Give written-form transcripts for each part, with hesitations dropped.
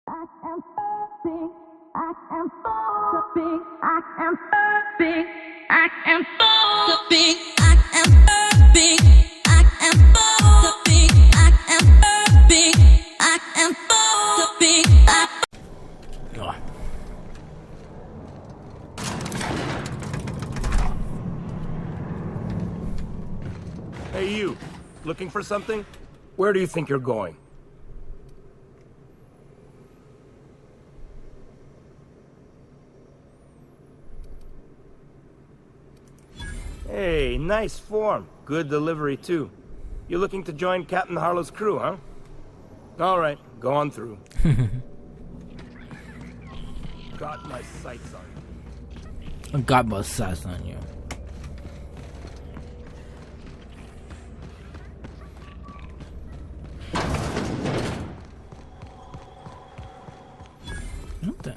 I am big. I am so big. I am big. I am so big. I am big. I am so big. I am big. I am so big. Hey, you. Looking for something? Where do you think you're going? Hey, nice form. Good delivery, too. You looking to join Captain Harlow's crew, huh? All right, go on through. Got my sights on you. I got my sights on you. What the?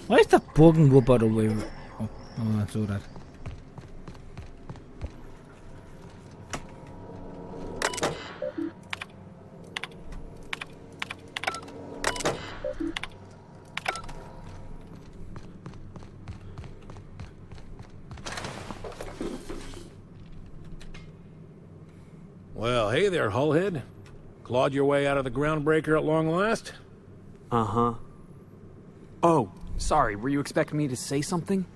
Why is the Bogenwupper away? Oh, that's all right. Well, hey there, Hullhead. Clawed your way out of the groundbreaker at long last? Uh-huh. Oh, sorry, were you expecting me to say something?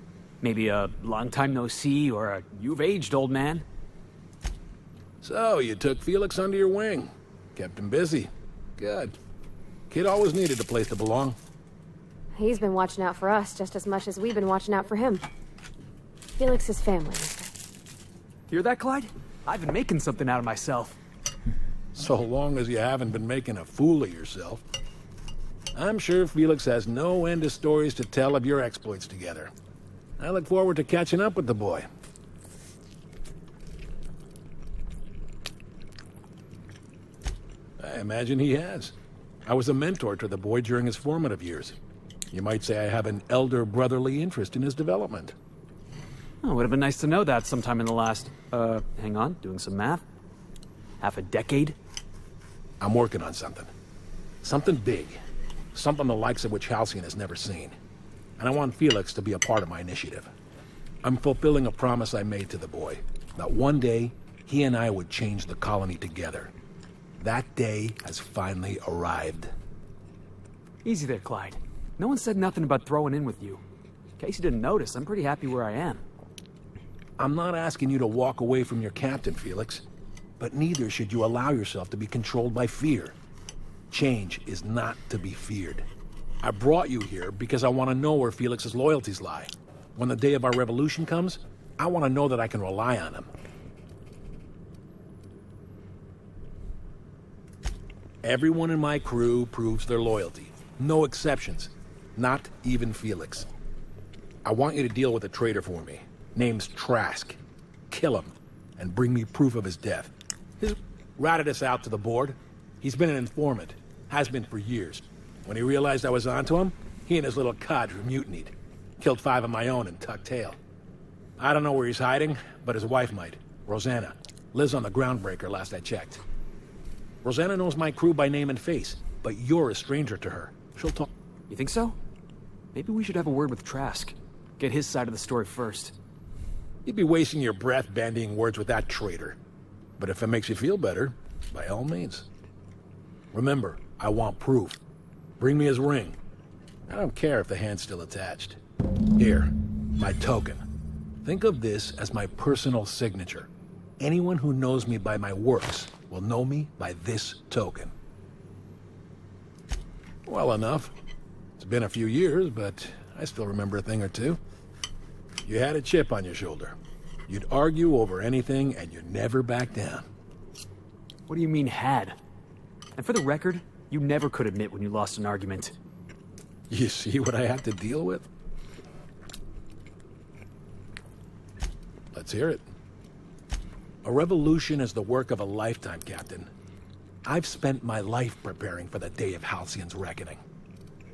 Maybe a long time no see, or a you've aged, old man? So, you took Felix under your wing. Kept him busy. Good. Kid always needed a place to belong. He's been watching out for us just as much as we've been watching out for him. Felix is family. Hear that, Clyde? I've been making something out of myself. So long as you haven't been making a fool of yourself. I'm sure Felix has no end of stories to tell of your exploits together. I look forward to catching up with the boy. I imagine he has. I was a mentor to the boy during his formative years. You might say I have an elder brotherly interest in his development. Oh, would have been nice to know that sometime in the last, hang on, doing some math? Half a decade? I'm working on something. Something big. Something the likes of which Halcyon has never seen. And I want Felix to be a part of my initiative. I'm fulfilling a promise I made to the boy, that one day, he and I would change the colony together. That day has finally arrived. Easy there, Clyde. No one said nothing about throwing in with you. In case you didn't notice, I'm pretty happy where I am. I'm not asking you to walk away from your captain, Felix. But neither should you allow yourself to be controlled by fear. Change is not to be feared. I brought you here because I want to know where Felix's loyalties lie. When the day of our revolution comes, I want to know that I can rely on him. Everyone in my crew proves their loyalty. No exceptions. Not even Felix. I want you to deal with a traitor for me. Name's Trask. Kill him, and bring me proof of his death. He's ratted us out to the board. He's been an informant. Has been for years. When he realized I was onto him, he and his little cadre mutinied. Killed 5 of my own and tucked tail. I don't know where he's hiding, but his wife might. Rosanna. Lives on the groundbreaker last I checked. Rosanna knows my crew by name and face, but you're a stranger to her. She'll talk. You think so? Maybe we should have a word with Trask. Get his side of the story first. You'd be wasting your breath bandying words with that traitor. But if it makes you feel better, by all means. Remember, I want proof. Bring me his ring. I don't care if the hand's still attached. Here, my token. Think of this as my personal signature. Anyone who knows me by my works will know me by this token. Well enough. It's been a few years, but I still remember a thing or two. You had a chip on your shoulder. You'd argue over anything, and you'd never back down. What do you mean, had? And for the record, you never could admit when you lost an argument. You see what I have to deal with? Let's hear it. A revolution is the work of a lifetime, Captain. I've spent my life preparing for the day of Halcyon's reckoning.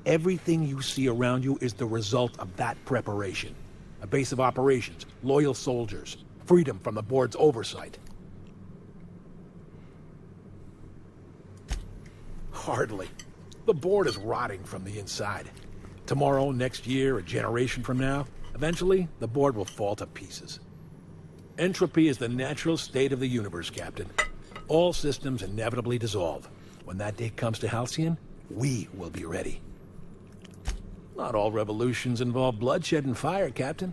Everything you see around you is the result of that preparation. A base of operations, loyal soldiers, freedom from the board's oversight. Hardly. The board is rotting from the inside. Tomorrow, next year, a generation from now, eventually, the board will fall to pieces. Entropy is the natural state of the universe, Captain. All systems inevitably dissolve. When that day comes to Halcyon, we will be ready. Not all revolutions involve bloodshed and fire, Captain.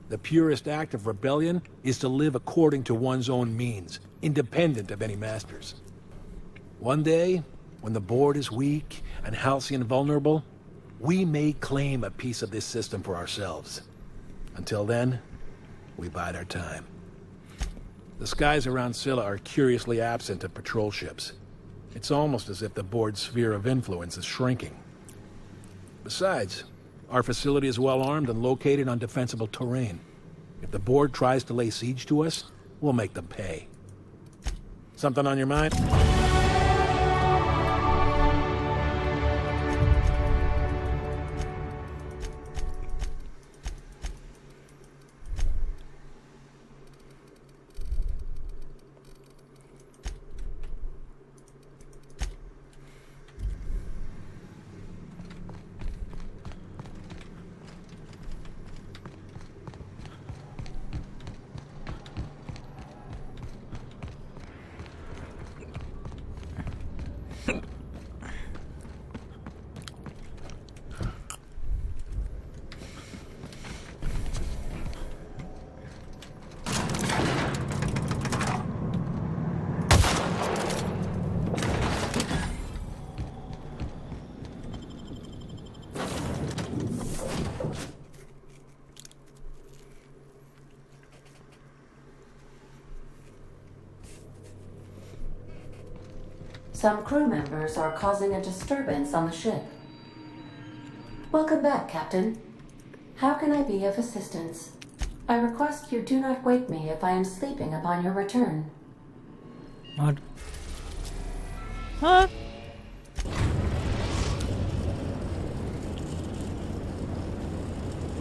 The purest act of rebellion is to live according to one's own means, independent of any masters. One day, when the board is weak and Halcyon vulnerable, we may claim a piece of this system for ourselves. Until then, we bide our time. The skies around Scylla are curiously absent of patrol ships. It's almost as if the board's sphere of influence is shrinking. Besides, our facility is well armed and located on defensible terrain. If the board tries to lay siege to us, we'll make them pay. Something on your mind? Some crew members are causing a disturbance on the ship. Welcome back, Captain. How can I be of assistance? I request you do not wake me if I am sleeping upon your return. What? Huh?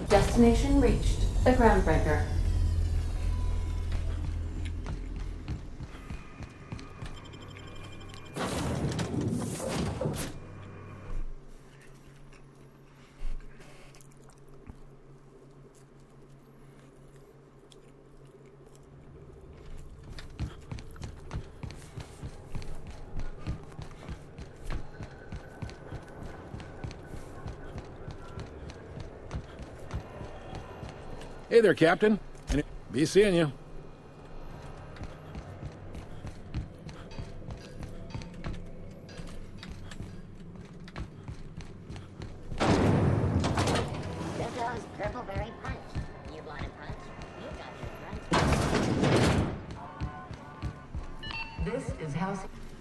Destination reached. The Groundbreaker. Hey there, Captain. Be seeing you.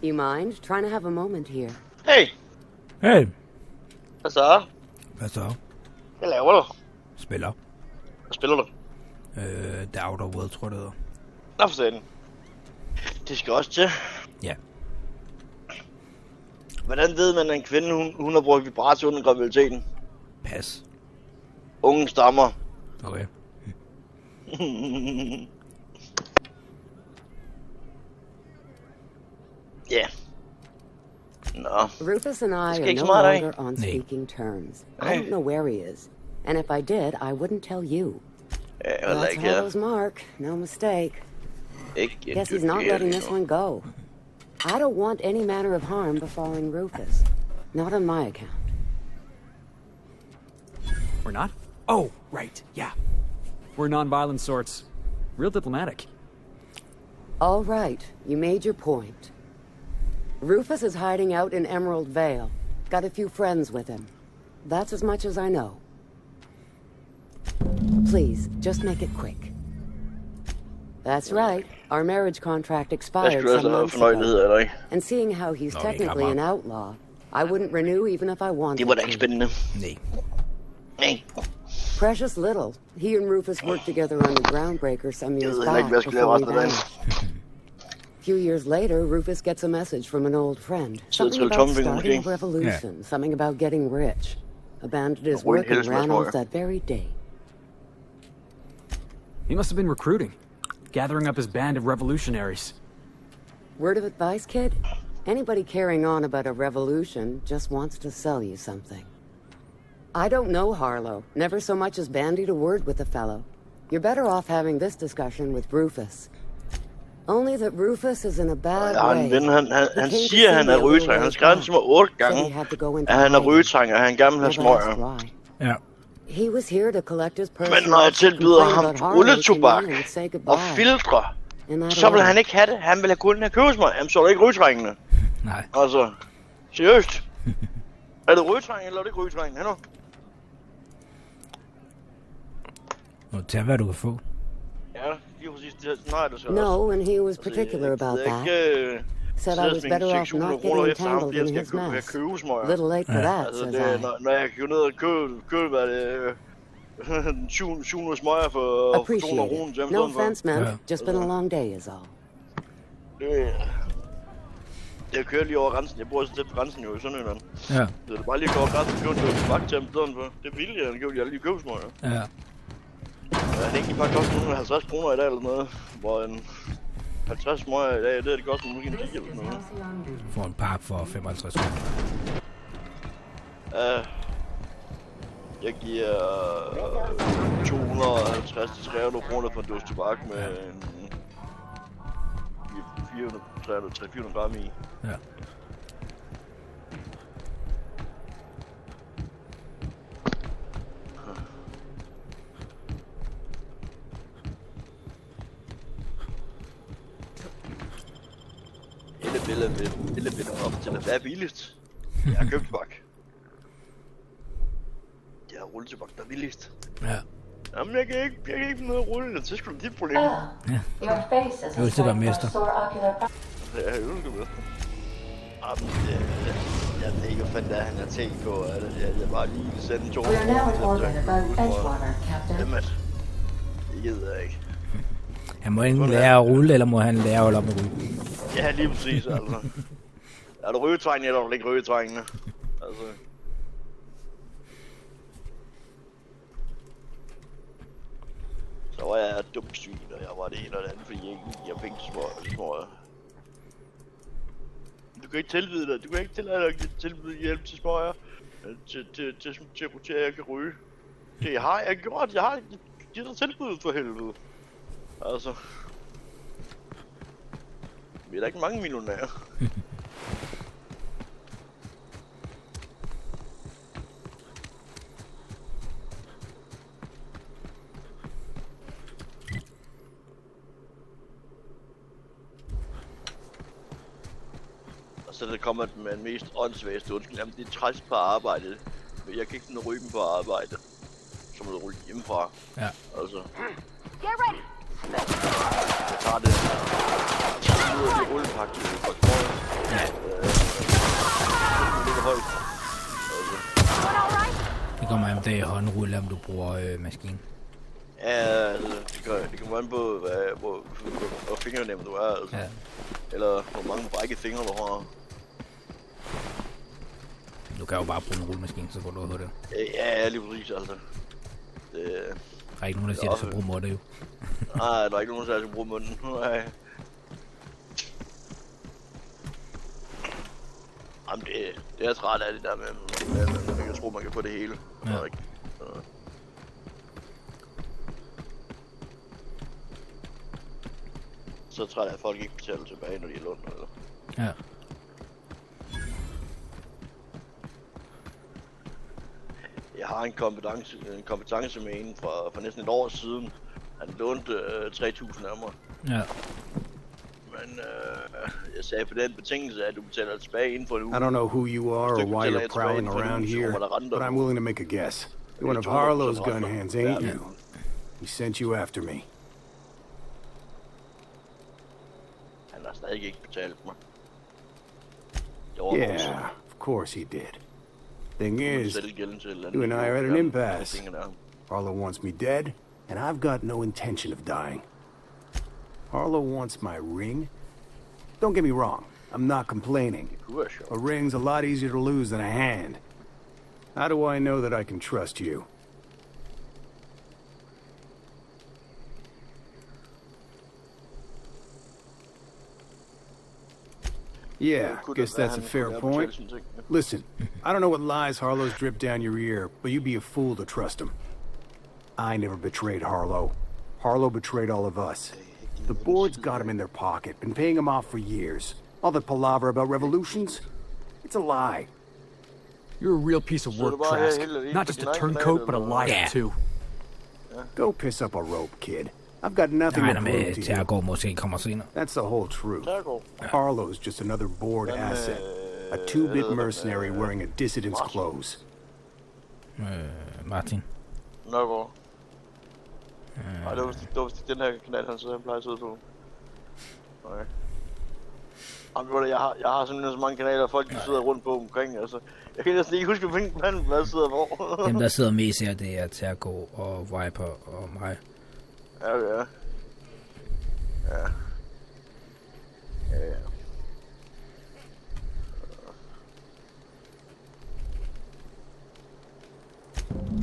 You mind trying to have a moment here? Hey, Hey, hvad så? hvad så? Hvad laver du? Spiller. Hvad spiller du? The Outer World, tror jeg det hedder. Nå for satan. Det skal også til. Ja. Hvordan ved man, at en kvinde hun har brugt vibrator under graviditeten? Pas. Unge stammer. Okay. Ja. Nå. Rufus and I This are cake's no mine, eh? longer on speaking terms. I Hey. don't know where he is. And if I did, I wouldn't tell you. Ja, That's Hollow's mark. No mistake. Guess he's not letting this one go. I don't want any manner of harm befalling Rufus. Not on my account. We're not? Oh, right, yeah. We're non-violent sorts. Real diplomatic. All right, you made your point. Rufus is hiding out in Emerald Vale. Got a few friends with him. That's as much as I know. Please, just make it quick. That's right. Our marriage contract expired some months ago. And seeing how he's technically an outlaw, I wouldn't renew even if I wanted Det var da ikke to. spændende. Nej. Nej. Precious little. He and Rufus worked together on the Groundbreaker some years ved heller ikke, back hvad jeg skal lave before he resten af dagen. vanished. A few years later, Rufus gets a message from an old friend. Så Something til about tommelfingeren starting a måske. revolution. Something about getting rich. Abandoned his Uden work and helst, ran tror off jeg. that very day. He must have been recruiting, gathering up his band of revolutionaries. Word of advice, kid? Anybody carrying on about a revolution just wants to sell you something. I don't know Harlow. Never so much as bandied a word with the fellow. You're better off having this discussion with Rufus. Only that Rufus is in a bad Jeg har way. en ven, han siger, han er rygetrænger. Han skrev til mig 8 gange, at han er rygetrænger, og han gerne vil have smøger. Ja. He was here to collect his Men personal når jeg tilbyder ham rulletobak og filtre, filtre, så vil han ikke have det. Han vil have kun have købesmøg. Jamen, så er det ikke rygetrængende. Nej. Altså, seriøst. Er det rygetrængende, eller er det ikke rygetrængende? Hænder? Nå, tag hvad du kan få. Ja, lige præcis. Det har jeg det så også. No, and he was particular about that. Said I was better off not getting entangled in his mess. Little late for that, says I. Når jeg kan gå ned og købe hvad det 700 smøger for 200 kroner. No offense, man. Just been a long day, is all. Jeg kører lige over grænsen. Jeg bor så tæt på grænsen jo i Sønderjylland. Ja. Så det er bare lige at gå over grænsen og købe en tobak til ham i stedet for. Det er billigt, han køber lige købesmøger. Ja. Han ikke bare koster 150 kroner i dag eller noget, hvor en 50 smøger i dag, det er det koster måske en 10 eller noget. Får en pakke for 55 kroner. Jeg giver 250-300 kroner for en dåse tobak med en 400-400 gram i. Ja. Eller op til at være billigst. Jeg har købt tobak. Jeg har rulletobak, der er billigst. Ja. Jamen, jeg kan ikke finde noget at rulle, det er sgu da dit problem. Ja. Jeg vil til at være mester. Ja, jeg vil til mester. Jamen, jeg ved ikke, hvad fanden han har tænkt på. Jeg bare lige sende en 2 kroner til at Dem at. Det gider jeg ikke. Han må enten lære at rulle, eller må han lære at holde op med at ryge. Ja, lige præcis, altså. Er du rygetrængende, eller er du ikke rygetrængende? Altså. Så var jeg dumt syg, og jeg var det ene og det andet, fordi jeg ikke giver penge til små. Du kan ikke tilbyde dig, tilbyde hjælp til småer, til at jeg kan ryge. Det har jeg gjort, jeg har givet dig tilbud for helvede. Altså. Vi er da ikke mange millionærer. Og så der kommer med den mest åndssvageste undskyld. Jamen, det er træls på arbejde. Men jeg kan ikke sådan ryge dem på arbejde. Så må du rulle hjemmefra. Ja. Altså. Get ready. Jeg tager det. Så nu er det rullepakke til for smøger. Ja. Det ligger højt. Altså. Det kommer an på det håndrulle, om du bruger maskinen. Ja, altså, det kommer an på, hvor fingernem du er, altså. Ja. Eller hvor mange brække fingre du har. Du kan jo bare bruge en rullemaskine, så går du ud af det. Ja, lige præcis, altså. Det... Der er ikke nogen, der siger, at du skal bruge måtte, jo. Nej, der er ikke nogen, der skal bruge munden. Nej. Jamen, det er træt af det der med, at man kan tro, man kan få det hele. Ja. Så træt af, at folk ikke betaler tilbage, når de er lånt, eller? Ja. Jeg har en kompetence med en fra næsten et år siden. Han lånte 3.000 af mig. Ja. Men jeg sagde på den betingelse, at du betaler tilbage inden for en uge. I don't know who you are or why you're prowling around here, but I'm willing to make a guess. You're one of Harlow's gun hands, ain't you? He sent you after me. Han har stadig ikke betalt mig. Yeah, of course he did. Thing is, you and I are at an impasse. Harlow wants me dead, and I've got no intention of dying. Harlow wants my ring. Don't get me wrong, I'm not complaining. A ring's a lot easier to lose than a hand. How do I know that I can trust you? Yeah, guess that's a fair point. Listen, I don't know what lies Harlow's dripped down your ear, but you'd be a fool to trust him. I never betrayed Harlow. Harlow betrayed all of us. The board's got him in their pocket, been paying him off for years. All that palaver about revolutions, it's a lie. You're a real piece of work, Trask. Not just a turncoat, but a liar, too. Go piss up a rope, kid. I've got nothing to prove to you. That's the whole truth. Harlow's just another board asset. A 2-bit mercenary wearing a dissident's clothes. Martin. Nørgaard. Nej, det var vist den her kanal, han plejer at sidde på. Okay. Jamen, jeg har simpelthen så mange kanaler, folk de sidder rundt på omkring, altså. Jeg kan næsten ikke huske, hvilken plan, hvad sidder hvor. Dem, der sidder mest her, det er Tergo og Viper og mig. Ja, okay. Ja.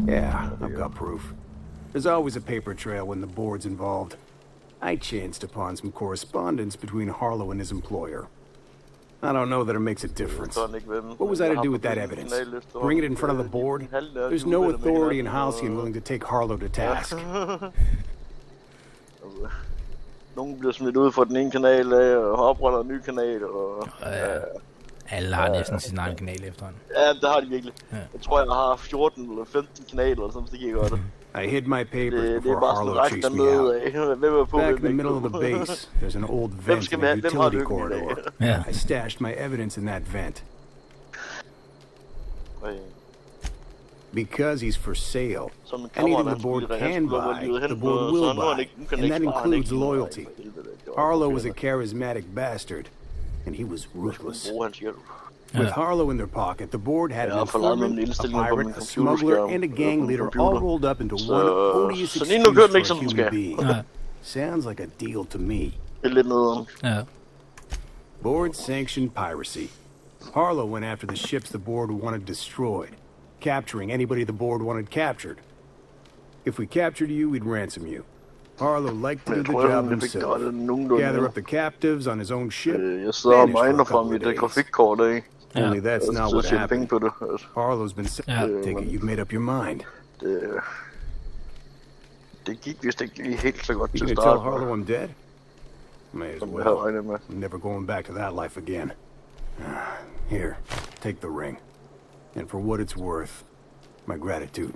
Yeah, I've got proof. There's always a paper trail when the board's involved. I chanced upon some correspondence between Harlow and his employer. I don't know that it makes a difference. What was I to do with that evidence? Bring it in front of the board? There's no authority in 𝘼𝙗𝙘𝙤𝙪𝙩 willing to take Harlow to task. Nogen bliver smidt ud fra den ene kanal af, og opretter en ny kanal, og... Alle har næsten sin egen kanal efterhånden. Ja, det har de virkelig. Jeg tror, jeg har 14 eller 15 kanaler, eller sådan, det gik godt. I hid my papers before Harlow chased me out. Back in the middle of the base, there's an old vent in the utility corridor. I stashed my evidence in that vent. Because he's for sale. Anything the board can buy, the board will buy. And that includes loyalty. Harlow was a charismatic bastard, and he was ruthless. With Harlow in their pocket, the board had an informant, a pirate, a smuggler, and a gang leader all rolled up into one odious excuse for a human being. Sounds like a deal to me. Board-sanctioned piracy. Harlow went after the ships the board wanted destroyed, capturing anybody the board wanted captured. If we captured you, we'd ransom you. Harlow liked to do the job himself. Gather up the captives on his own ship, vanish for a couple of days. Only that's not what happened. Harlow's been saying, take it, you've made up your mind. Det gik vist ikke helt så godt til start. You gonna tell Harlow I'm dead? May as well. I'm never going back to that life again. Here, take the ring. And for what it's worth, my gratitude.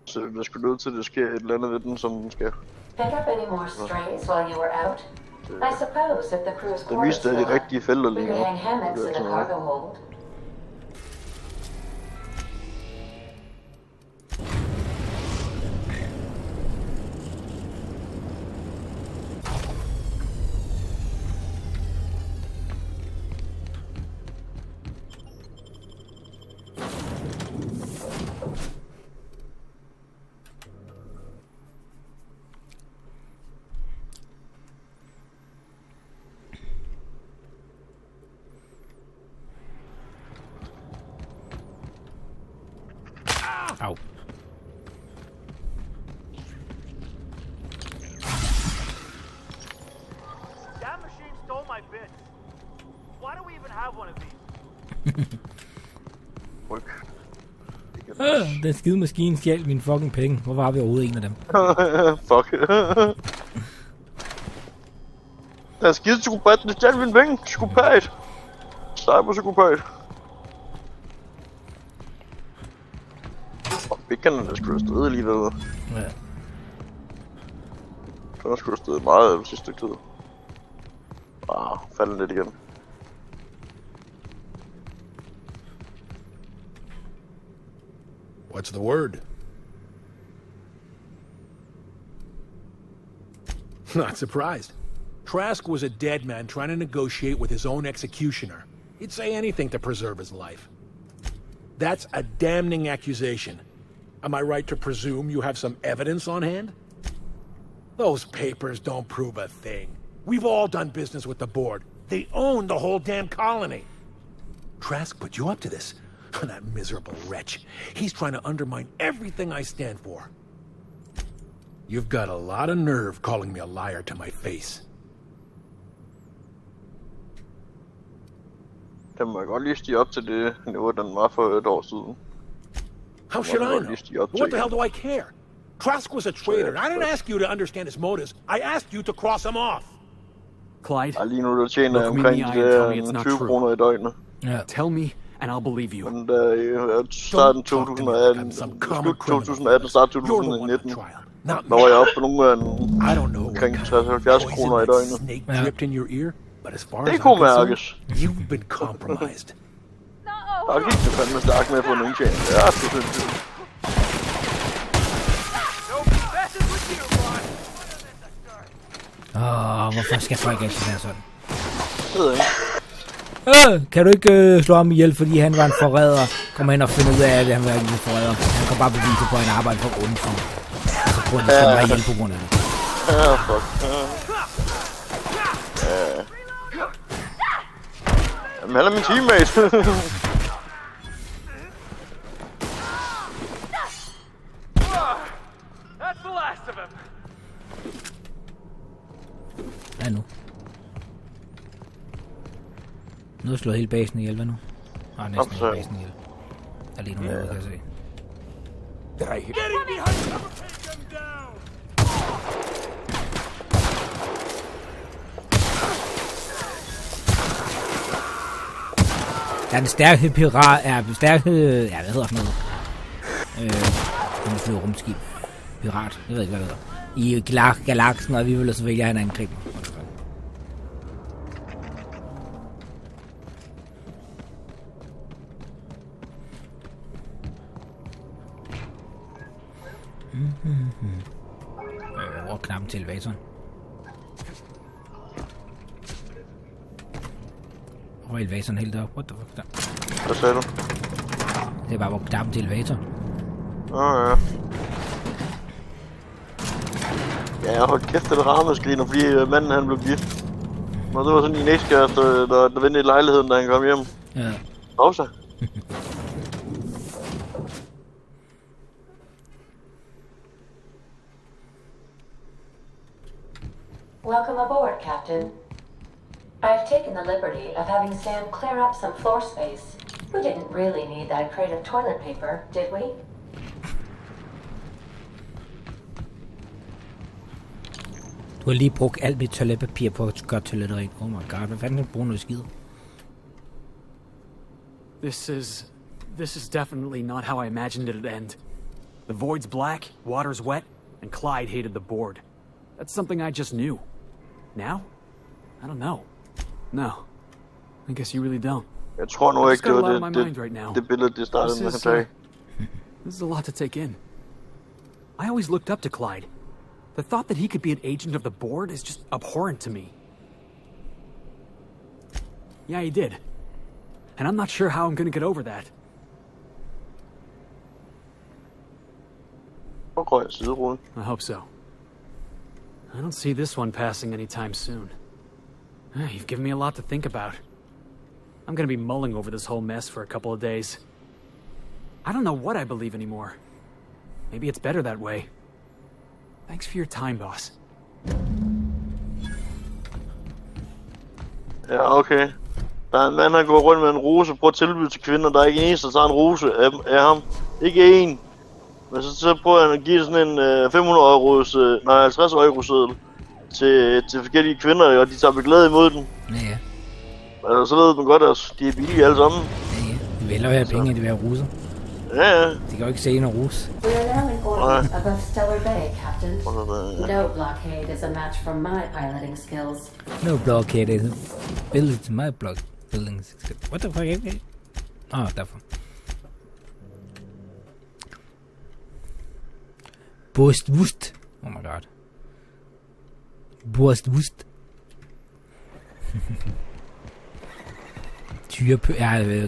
Så der skulle nødt til, at det sker et eller andet ved den, som skal... Pick up any more strays while you were out? I suppose if the crew's det viste, at de rigtige felter lige nu. hang hammocks in a cargo hold. Ow. That machine stole my bits. Why do we even have one of these? Den skide maskine stjal mine fucking penge. Hvorfor har vi overhovedet en af dem? Fuck. Der er skide psykopat, den stjal mine penge. Psykopat. Cyberpsykopat. Bækkerne, der skulle have stået alligevel. Ja. Der skulle have stået meget det sidste stykke tid. Faldt lidt igen. What's the word? Not surprised. Trask was a dead man trying to negotiate with his own executioner. He'd say anything to preserve his life. That's a damning accusation. Am I right to presume you have some evidence on hand? Those papers don't prove a thing. We've all done business with the board. They own the whole damn colony. Trask put you up to this. That miserable wretch. He's trying to undermine everything I stand for. You've got a lot of nerve calling me a liar to my face. Den må jeg godt lige stige op til det niveau, den var for et år siden. How should I know? What the hell do I care? Trask was a traitor. I didn't ask you to understand his motives. I asked you to cross him off. Clyde, Og lige nu der tjener jeg look me in omkring the eye and tell me it's not 20 true. kroner i døgnet. Ja. Tell me, and I'll believe you. Men da starten 2018, slut 2018, start 2019, der var jeg oppe på nogle af omkring 70 kroner i døgnet. Det kunne mærkes. You've been compromised. Der gik det fandme stærkt med at få en indtjening. Det er så sindssygt. Hvorfor skal folk altid være sådan? Det ved jeg ikke. Kan du ikke slå ham ihjel, fordi han var en forræder? Kommer ind og finder ud af, at han var en forræder. Han kan bare bevise på, at han arbejder for ondt. Og så prøver han at slå mig ihjel på grund af det. Ja, fuck. Jamen, han er min teammate. Hvad nu? Nu er slået hele basen ihjel, hvad nu? Næsten hele basen ihjel. Der er lige nogle noget, kan jeg se. Der er den stærke pirat, hvad hedder sådan noget? Den flyver rumskib. Pirat, jeg ved ikke, hvad det hedder. I galaksen, og vi vil så vælge, at han angriber. Hvor er knappen til elevatoren? Hvor er elevatoren helt deroppe? What the fuck der? Hvad sagde du? Det er bare, hvor knappen til elevatoren. Ja. Ja, jeg holdt kæft, det ramaskrin, fordi manden han blev gift. Og det var sådan en ekskæreste, der vendte i lejligheden, da han kom hjem. Ja. Også. Welcome aboard, Captain. I've taken the liberty of having Sam clear up some floor space. We didn't really need that crate of toilet paper, did we? Du har lige brugt alt mit toiletpapir på at gøre toilettet rent. Oh my god, hvad fanden kan du bruge noget skid? This is definitely not how I imagined it'd end. The void's black, water's wet, and Clyde hated the board. That's something I just knew. Now? I don't know. No. I guess you really don't. Jeg tror nu ikke, det var det billede, det startede med at tage. This is a lot to take in. I always looked up to Clyde. The thought that he could be an agent of the board is just abhorrent to me. Yeah, he did. And I'm not sure how I'm gonna get over that. I hope so. I don't see this one passing anytime soon. You've given me a lot to think about. I'm gonna be mulling over this whole mess for a couple of days. I don't know what I believe anymore. Maybe it's better that way. Thanks for your time, boss. Ja, okay. Der er en mand, der går rundt med en rose og prøver at tilbyde til kvinder. Der er ikke en eneste, der tager en rose af ham. Ikke en. Men så prøver han at give sådan en 500 euros, 50 euro seddel til forskellige kvinder, og de tager med glæde imod den. Ja. Altså, så ved man godt, at de er billige alle sammen. Ja. De vil hellere have penge, end de vil have roser. Ja. De kan jo ikke se en rose. We are now in orbit above Stellar Bay, Captain. No blockade is a match for my piloting skills. No blockade is built to my building skills. What the fuck is it? Derfor. Wust. Oh my god. Wust.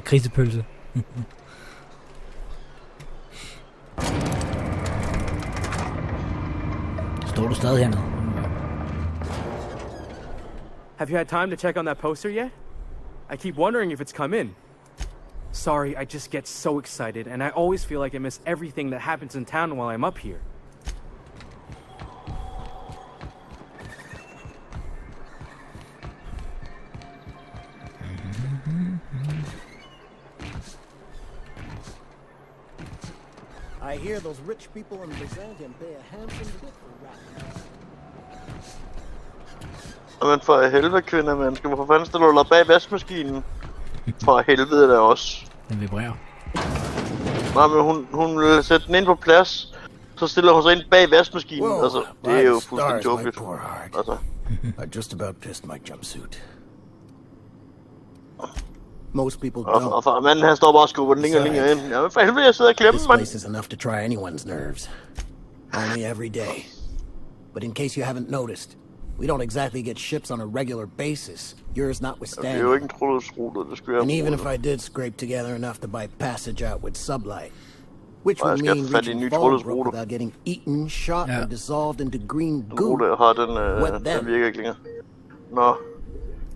Grisepølse. Står du stadig hernede? Have you had time to check on that poster yet? I keep wondering if it's come in. Sorry, I just get so excited, and I always feel like I miss everything that happens in town while I'm up here. I hear those rich people in Byzantium pay a handsome bit for rap. Men for helvede, kvinder, mennesker. Hvorfor fanden stiller du dig bag vaskemaskinen? For helvede da også. Den vibrerer. Nej, men hun vil sætte den ind på plads. Så stiller hun sig ind bag vaskemaskinen. Whoa, altså, det er jo fuldstændig my jokeligt. poor heart. Altså. I just about pissed my jumpsuit. Most people Og don't. manden han står bare og skubber den længere ind. Ja, men for helvede, jeg sidder og klemmer, This mand. place is enough to try anyone's nerves. Only every day. But in case you haven't noticed, we don't exactly get ships on a regular basis, yours Det er notwithstanding. jo ikke en trådløsrute, det skal jeg And even if bruge. I did scrape together enough to buy passage out with sublight, which Og jeg would skal mean have fat i en ny reaching Fallbrook trådløsrute. without getting eaten, shot, Ja. and dissolved into green Den goo. rute, jeg har, What den then? virker ikke længere. Nå.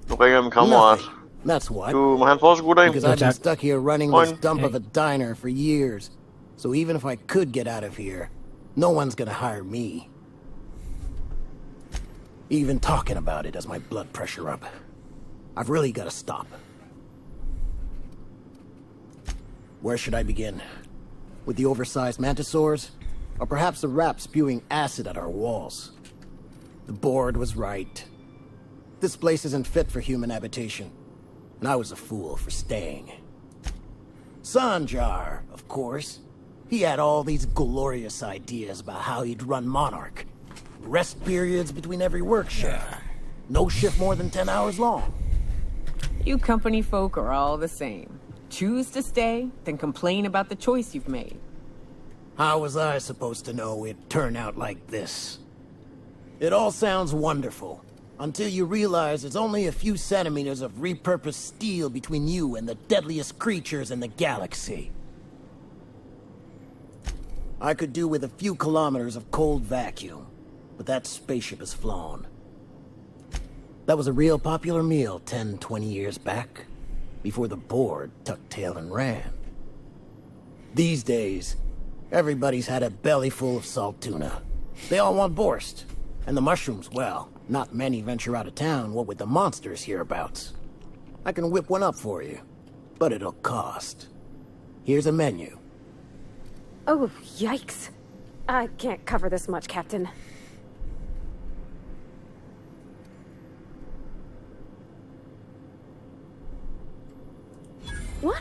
Nu ringer min kammerat. Nothing. That's what. Du må han få så god dag. Because I've been stuck here running this Fine. dump of a diner for years. So even if I could get out of here, no one's gonna hire me. Even talking about it has my blood pressure up. I've really gotta stop. Where should I begin? With the oversized mantisaurs? Or perhaps the rap spewing acid at our walls? The board was right. This place isn't fit for human habitation. And I was a fool for staying. Sanjar, of course. He had all these glorious ideas about how he'd run Monarch. Rest periods between every work shift. No shift more than 10 hours long. You company folk are all the same. Choose to stay, then complain about the choice you've made. How was I supposed to know it'd turn out like this? It all sounds wonderful. Until you realize there's only a few centimeters of repurposed steel between you and the deadliest creatures in the galaxy. I could do with a few kilometers of cold vacuum, but that spaceship is flown. That was a real popular meal 10, 20 years back, before the board tucked tail and ran. These days, everybody's had a belly full of salt tuna. They all want borscht, and the mushrooms, well, not many venture out of town, what with the monsters hereabouts. I can whip one up for you, but it'll cost. Here's a menu. Oh, yikes. I can't cover this much, Captain. What?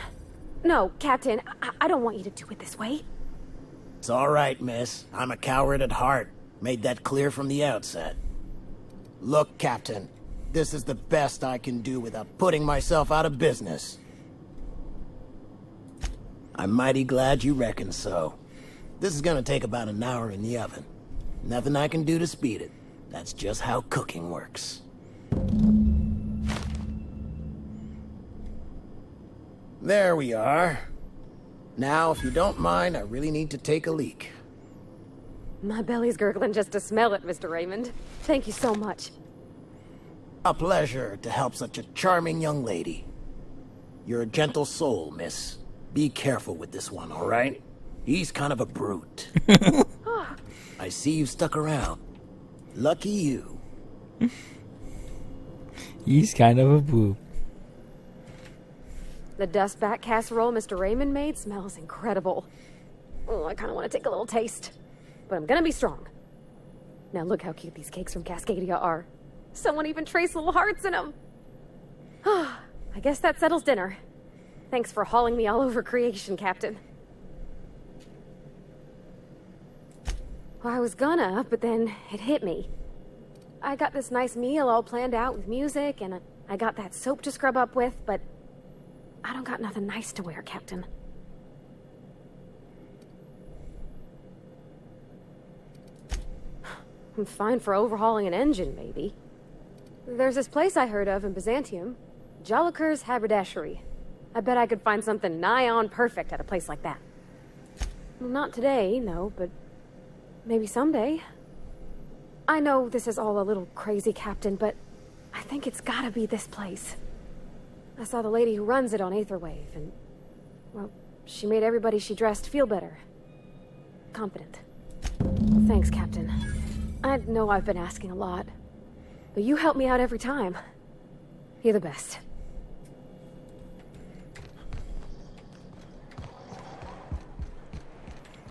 No, Captain, I don't want you to do it this way. It's all right, miss. I'm a coward at heart. Made that clear from the outset. Look, Captain, this is the best I can do without putting myself out of business. I'm mighty glad you reckon so. This is gonna take about an hour in the oven. Nothing I can do to speed it. That's just how cooking works. There we are. Now, if you don't mind, I really need to take a leak. My belly's gurgling just to smell it, Mr. Raymond. Thank you so much. A pleasure to help such a charming young lady. You're a gentle soul, miss. Be careful with this one, all right? He's kind of a brute. I see you stuck around. Lucky you. He's kind of a boob. The dustback casserole Mr. Raymond made smells incredible. Oh, I kind of want to take a little taste. But I'm gonna be strong. Now look how cute these cakes from Cascadia are. Someone even traced little hearts in them. I guess that settles dinner. Thanks for hauling me all over creation, Captain. Well, I was gonna, but then it hit me. I got this nice meal all planned out with music, and I got that soap to scrub up with, but I don't got nothing nice to wear, Captain. I'm fine for overhauling an engine, maybe. There's this place I heard of in Byzantium, 𝘼𝙗𝙘𝙘𝙤𝙪𝙣 Haberdashery. I bet I could find something nigh on perfect at a place like that. Well, not today, no, but maybe someday. I know this is all a little crazy, Captain, but I think it's gotta be this place. I saw the lady who runs it on Aetherwave, and, well, she made everybody she dressed feel better. Confident. Thanks, Captain. I know I've been asking a lot, but you help me out every time. You're the best.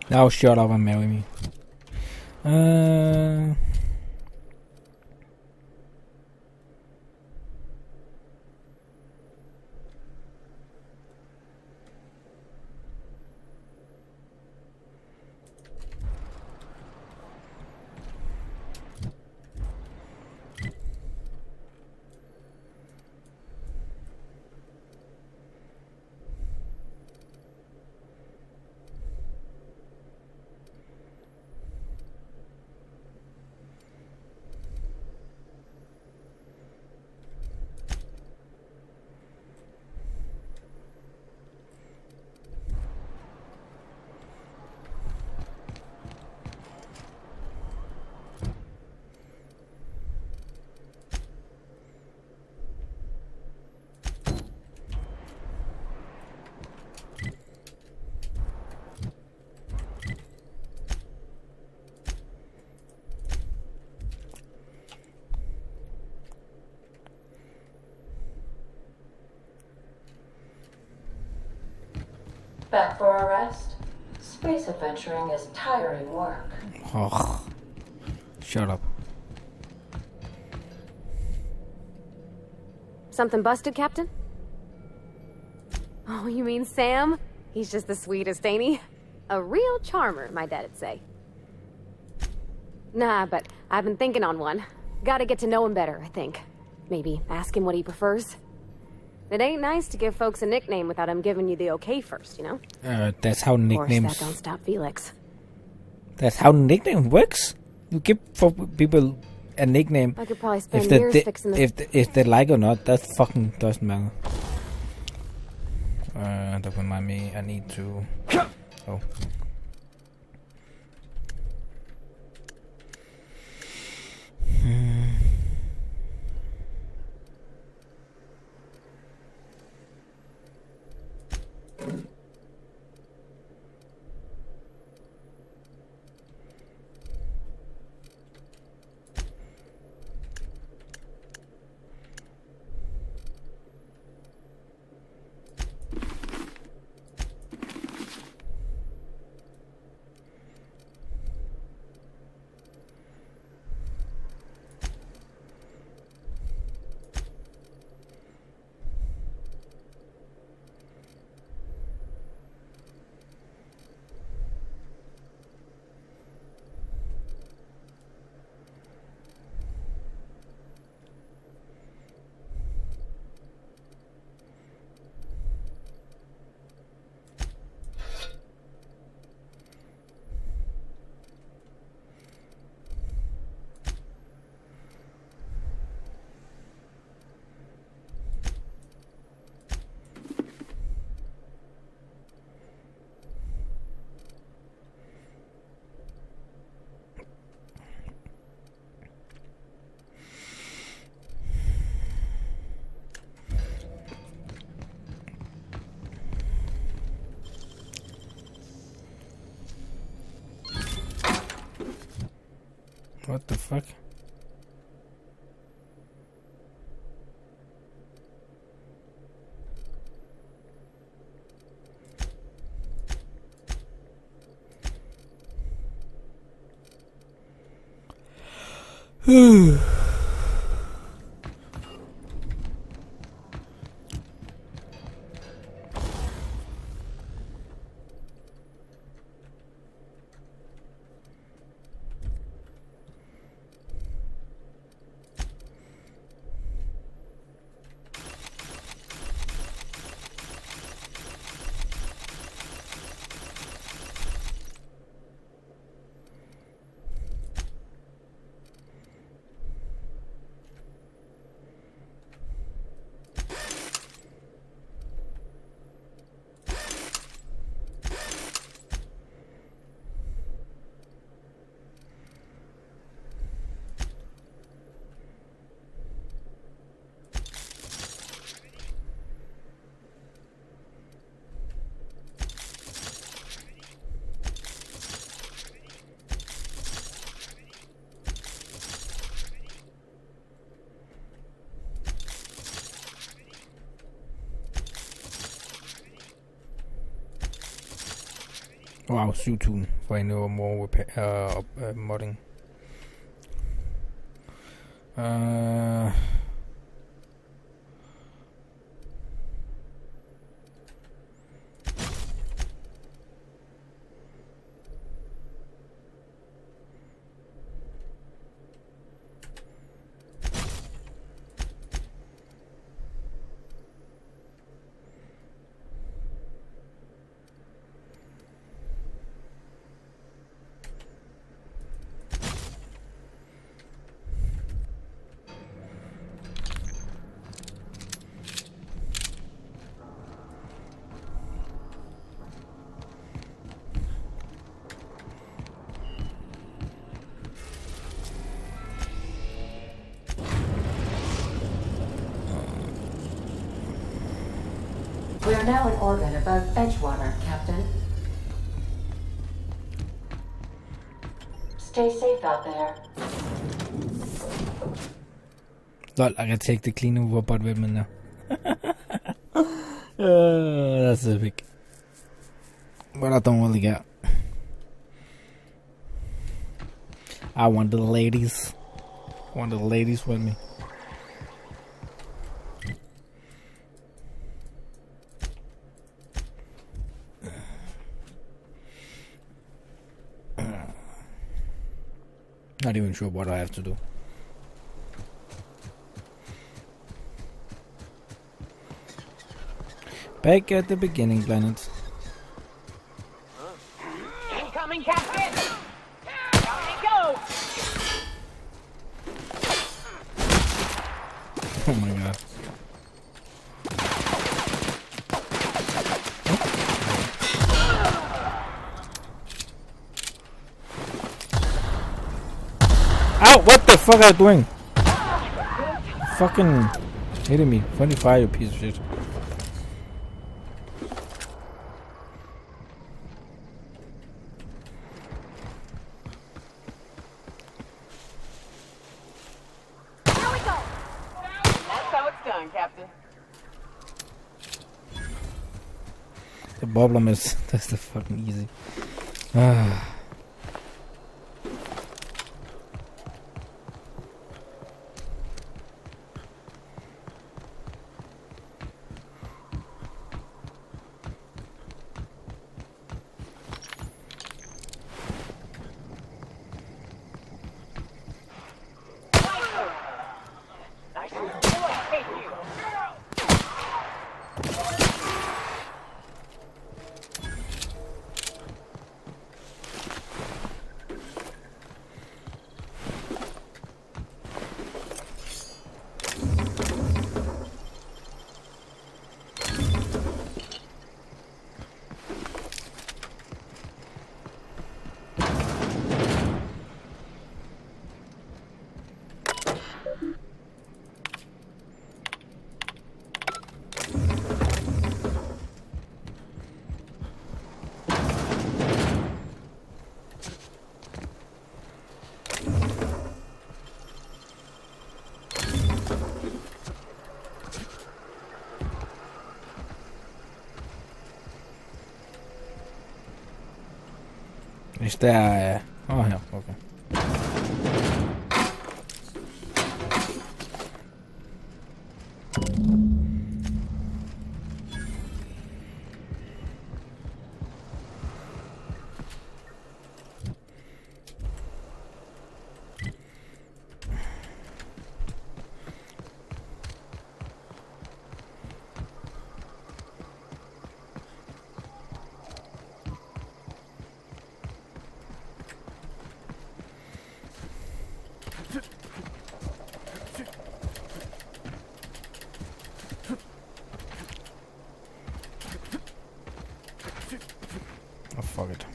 Now shut up and marry me. Back for a rest? Space adventuring is tiring work. Oh, shut up. Something busted, Captain? Oh, you mean Sam? He's just the sweetest, ain't he? A real charmer, my dad'd say. Nah, but I've been thinking on one. Gotta get to know him better, I think. Maybe ask him what he prefers. It ain't nice to give folks a nickname without him giving you the okay first, you know? That's how nicknames... Of course, that don't stop Felix. That's how nickname works? You give for people a nickname. I could probably spend years fixing this. If they like or not, that fucking doesn't matter. Don't remind me, I need to... Oh. What the fuck? Wow, 7.000 for en more modding. We are now in orbit above Edgewater, Captain. Stay safe out there. Lol, I can take the clean over but women now. That's epic. But I don't really get. I want the ladies. Want the ladies with me. Not even sure what I have to do. Back at the beginning, planet. Incoming, Captain! Down we go! Oh my god. Ow! What the fuck are you doing? Fucking hitting me. 25, you piece of shit. Here we go! That's how it's done, Captain. The problem is that's the fucking easy. Ah. Is there... Oh, yeah, okay. Oh, fuck it.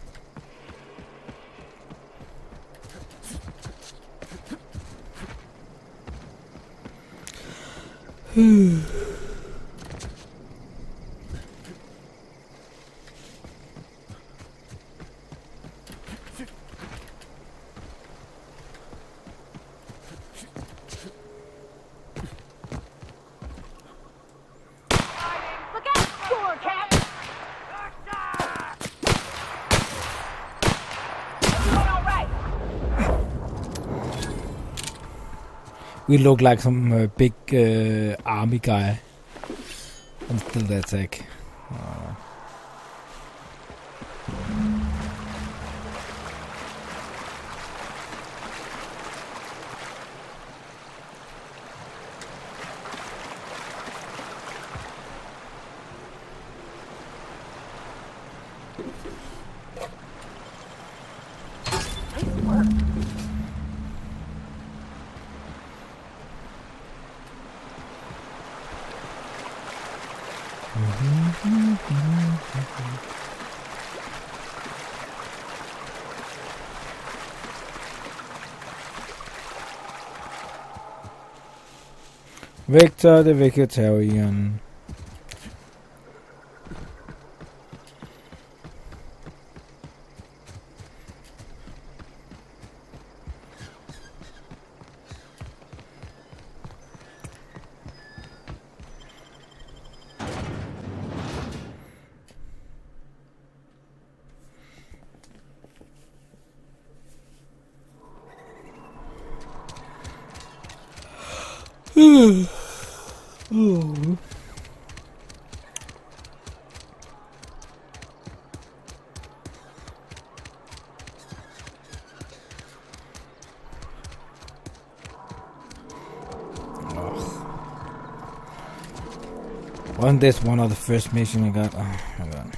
We look like some big army guy. And still the attack. Victor the Vegetarian. Oh. Wasn't this one of the first missions I got? Oh my god.